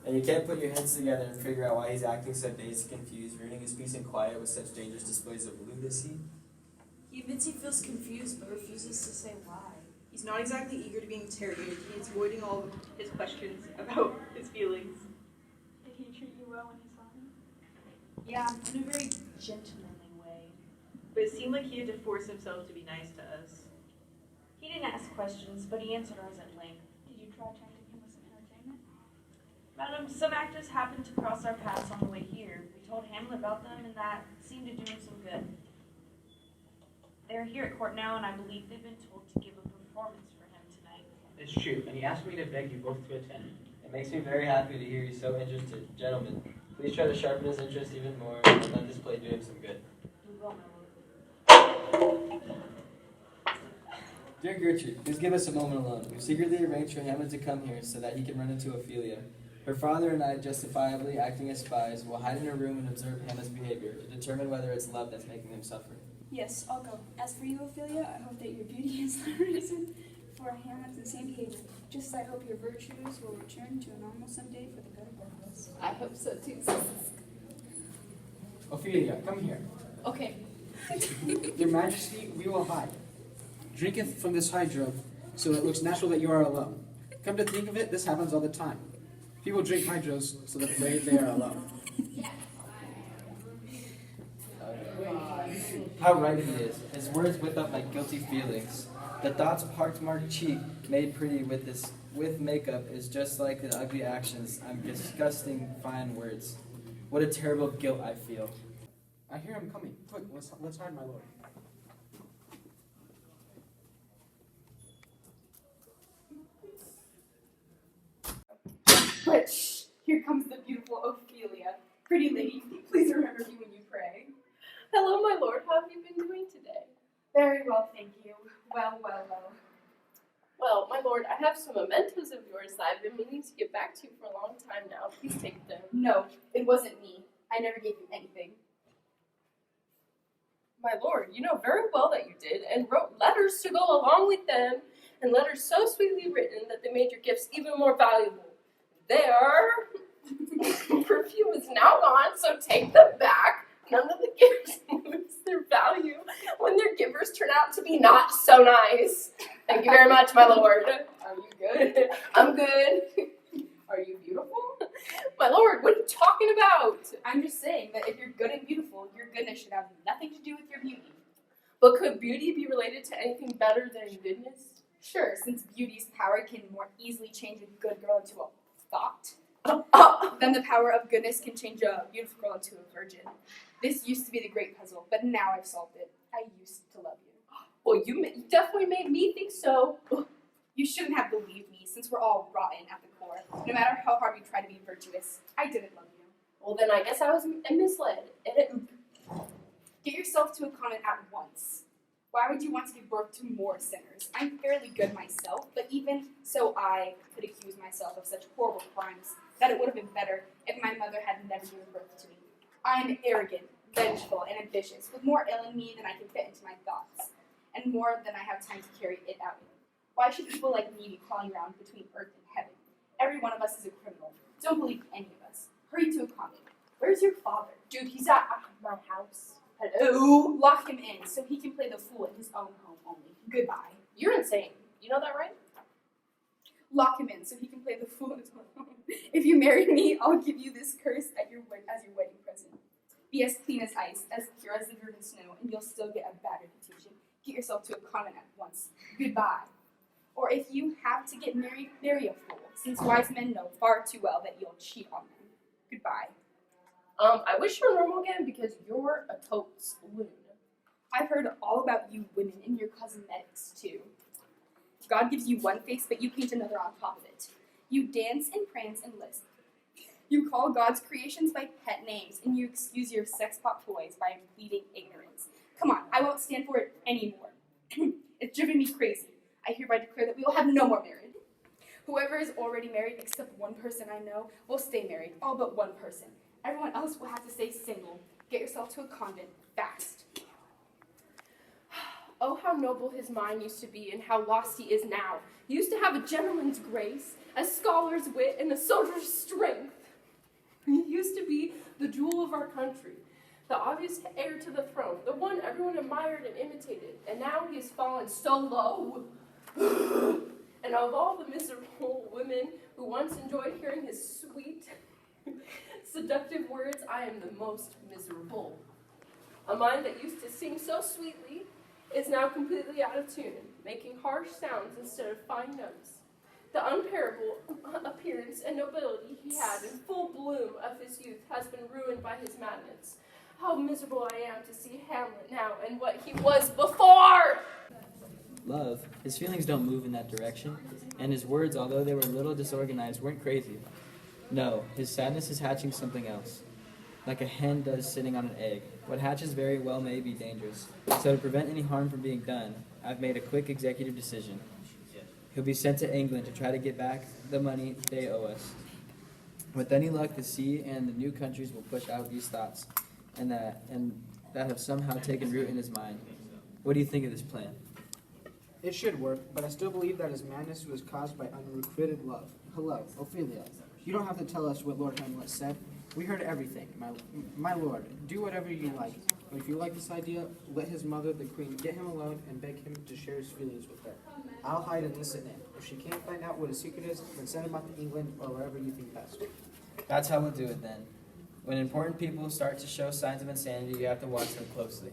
And you can't put your heads together and figure out why he's acting so dazed and confused, ruining his peace and quiet with such dangerous displays of lunacy. He admits he feels confused but refuses to say why. He's not exactly eager to be interrogated. He is avoiding all of his questions about his feelings. Did he treat you well when he saw me? Yeah, in a very gentlemanly way. But it seemed like he had to force himself to be nice to us. He didn't ask questions, but he answered ours at length. Did you try tempting him with some entertainment? Madam, some actors happened to cross our paths on the way here. We told Hamlet about them, and that seemed to do him some good. They're here at court now, and I believe they've been told to give a performance for him tonight. It's true, and he asked me to beg you both to attend. It makes me very happy to hear you're so interested. Gentlemen, please try to sharpen his interest even more and let this play do him some good. We will, my lord. Dear Gertrude, please give us a moment alone. We've secretly arranged for Hamlet to come here so that he can run into Ophelia. Her father and I, justifiably acting as spies, will hide in a room and observe Hamlet's behavior to determine whether it's love that's making him suffer. Yes, I'll go. As for you, Ophelia, I hope that your beauty is the reason for Hamlet's insane behavior. Just as I hope your virtues will return to a normal someday for the good of both of us. I hope so too. Ophelia, come here. Okay. Your Majesty, we will hide. Drinketh from this hydro, so it looks natural that you are alone. Come to think of it, this happens all the time. People drink hydros so that they are alone. How right he is. His words whip up my guilty feelings. The thoughts pockmarked cheek made pretty with makeup is just like the ugly actions. I'm disgusting fine words. What a terrible guilt I feel. I hear him coming. Quick, let's hide, my lord. But shh, here comes the beautiful Ophelia. Pretty lady, please remember me when you pray. Hello, my lord. How have you been doing today? Very well, thank you. Well. Well, my lord, I have some mementos of yours that I've been meaning to get back to you for a long time now. Please take them. No, it wasn't me. I never gave you anything. My lord, you know very well that you did, and wrote letters to go along with them, and letters so sweetly written that they made your gifts even more valuable. Their perfume is now gone, so take them back. None of the gifts lose their value when their givers turn out to be not so nice. Thank you very much, my lord. Are you good? I'm good. Are you beautiful? My lord, what are you talking about? I'm just saying that if you're good and beautiful, your goodness should have nothing to do with your beauty. But could beauty be related to anything better than goodness? Sure, since beauty's power can more easily change a good girl into a thought, then the power of goodness can change a beautiful girl into a virgin. This used to be the great puzzle, but now I've solved it. I used to love you. Well, you definitely made me think so. You shouldn't have believed me, since we're all rotten at the core. No matter how hard we try to be virtuous, I didn't love you. Well, then I guess I was misled. Get yourself to a convent at once. Why would you want to give birth to more sinners? I'm fairly good myself, but even so I could accuse myself of such horrible crimes that it would have been better if my mother had never given birth to me. I am arrogant, vengeful, and ambitious, with more ill in me than I can fit into my thoughts, and more than I have time to carry it out in. Why should people like me be crawling around between earth and heaven? Every one of us is a criminal. Don't believe any of us. Hurry to a convent. Where's your father? Dude, he's at my house. Hello? Lock him in so he can play the fool in his own home only. Goodbye. You're insane. You know that, right? Lock him in so he can play the fool in his own home. If you marry me, I'll give you this curse as your wedding present. Be as clean as ice, as pure as the virgin snow, and you'll still get a bad reputation. Get yourself to a convent at once. Goodbye. Or if you have to get married, marry a fool, since wise men know far too well that you'll cheat on them. Goodbye. I wish you were normal again because you're a totes spoon. I've heard all about you women and your cosmetics too. God gives you one face, but you paint another on top of it. You dance and prance and lisp. You call God's creations by pet names, and you excuse your sex-pot toys by bleeding ignorance. Come on, I won't stand for it anymore. It's driven me crazy. I hereby declare that we will have no more marriage. Whoever is already married, except one person I know, will stay married, all but one person. Everyone else will have to stay single. Get yourself to a convent, fast. Oh, how noble his mind used to be and how lost he is now. He used to have a gentleman's grace, a scholar's wit, and a soldier's strength. our country, the obvious heir to the throne, the one everyone admired and imitated, and now he has fallen so low. And of all the miserable women who once enjoyed hearing his sweet, seductive words, I am the most miserable. A mind that used to sing so sweetly is now completely out of tune, making harsh sounds instead of fine notes. The unparalleled appearance and nobility he had in full bloom of his youth has been ruined by his madness. How miserable I am to see Hamlet now and what he was before! Love, his feelings don't move in that direction, and his words, although they were a little disorganized, weren't crazy. No, his sadness is hatching something else, like a hen does sitting on an egg. What hatches very well may be dangerous. So to prevent any harm from being done, I've made a quick executive decision. He'll be sent to England to try to get back the money they owe us. With any luck, the sea and the new countries will push out these thoughts, and that have somehow taken root in his mind. What do you think of this plan? It should work, but I still believe that his madness was caused by unrequited love. Hello, Ophelia. You don't have to tell us what Lord Hamlet said. We heard everything, my lord. Do whatever you like. But if you like this idea, let his mother, the queen, get him alone and beg him to share his feelings with her. I'll hide and listen in. If she can't find out what his secret is, then send him off to England or wherever you think best. That's how we'll do it then. When important people start to show signs of insanity, you have to watch them closely.